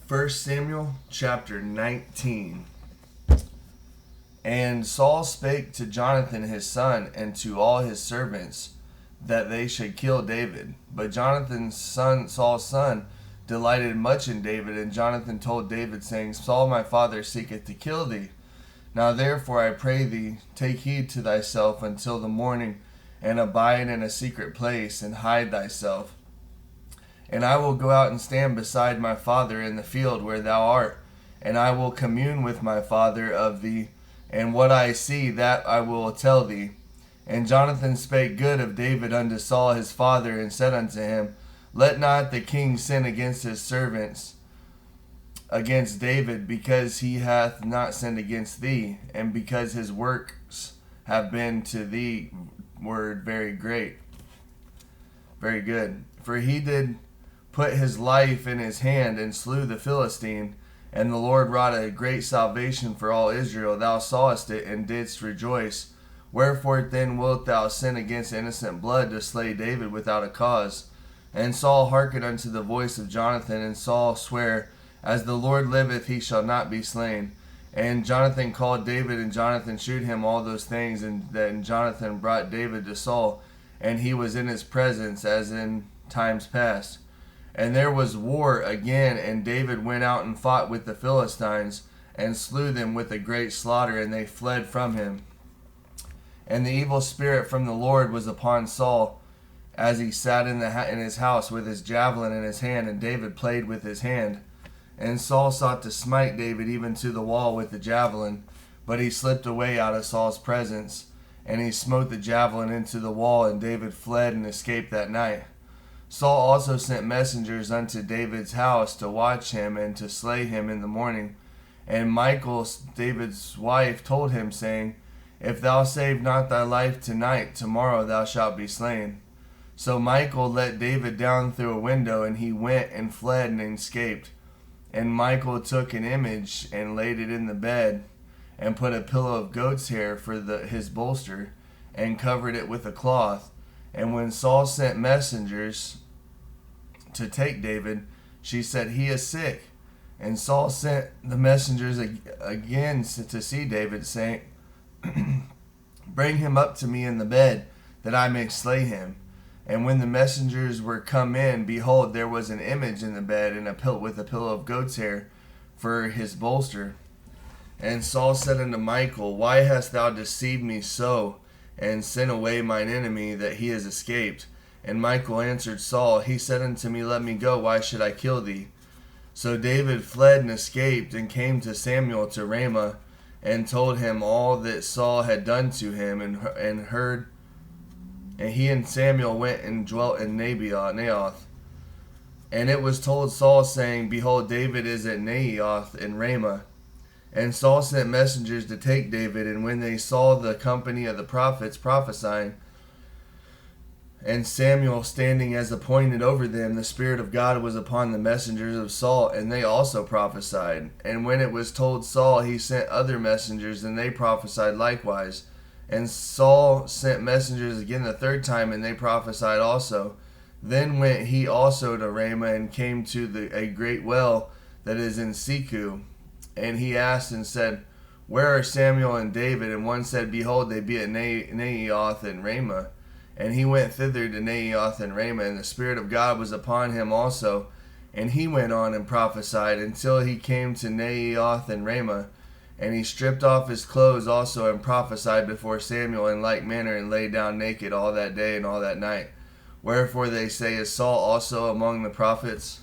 1 Samuel chapter 19. And Saul spake to Jonathan his son and to all his servants that they should kill David. But Jonathan's son, Saul's son, delighted much in David. And Jonathan told David, saying, Saul my father seeketh to kill thee. Now therefore I pray thee, take heed to thyself until the morning, and abide in a secret place, and hide thyself. And I will go out and stand beside my father in the field where thou art, and I will commune with my father of thee, and what I see that I will tell thee. And Jonathan spake good of David unto Saul his father, and said unto him, Let not the king sin against his servants, against David, because he hath not sinned against thee, and because his works have been to thee word very great. Very good. For he did put his life in his hand, and slew the Philistine, and the Lord wrought a great salvation for all Israel. Thou sawest it, and didst rejoice. Wherefore then wilt thou sin against innocent blood, to slay David without a cause? And Saul hearkened unto the voice of Jonathan, and Saul sware, As the Lord liveth, he shall not be slain. And Jonathan called David, and Jonathan shewed him all those things. And then Jonathan brought David to Saul, and he was in his presence as in times past. And there was war again, and David went out and fought with the Philistines, and slew them with a great slaughter, and they fled from him. And the evil spirit from the Lord was upon Saul, as he sat in his house with his javelin in his hand, and David played with his hand. And Saul sought to smite David even to the wall with the javelin, but he slipped away out of Saul's presence, and he smote the javelin into the wall, and David fled and escaped that night. Saul also sent messengers unto David's house to watch him and to slay him in the morning. And Michal, David's wife, told him, saying, If thou save not thy life tonight, tomorrow thou shalt be slain. So Michal let David down through a window, and he went and fled and escaped. And Michal took an image and laid it in the bed, and put a pillow of goat's hair for his bolster, and covered it with a cloth. And when Saul sent messengers to take David, she said, He is sick. And Saul sent the messengers again to see David, saying, Bring him up to me in the bed, that I may slay him. And when the messengers were come in, behold, there was an image in the bed, and with a pillow of goat's hair for his bolster. And Saul said unto Michal, Why hast thou deceived me so, and sent away mine enemy, that he is escaped? And Michal answered Saul, He said unto me, Let me go, why should I kill thee? So David fled and escaped, and came to Samuel to Ramah, and told him all that Saul had done to him, and heard. And he and Samuel went and dwelt in Naioth. And it was told Saul, saying, Behold, David is at Naioth in Ramah. And Saul sent messengers to take David, and when they saw the company of the prophets prophesying, and Samuel standing as appointed over them, the Spirit of God was upon the messengers of Saul, and they also prophesied. And when it was told Saul, he sent other messengers, and they prophesied likewise. And Saul sent messengers again the third time, and they prophesied also. Then went he also to Ramah, and came to a great well that is in Seku. And he asked and said, Where are Samuel and David? And one said, Behold, they be at Naioth and Ramah. And he went thither to Naioth and Ramah, and the Spirit of God was upon him also. And he went on and prophesied until he came to Naioth and Ramah. And he stripped off his clothes also, and prophesied before Samuel in like manner, and lay down naked all that day and all that night. Wherefore they say, Is Saul also among the prophets?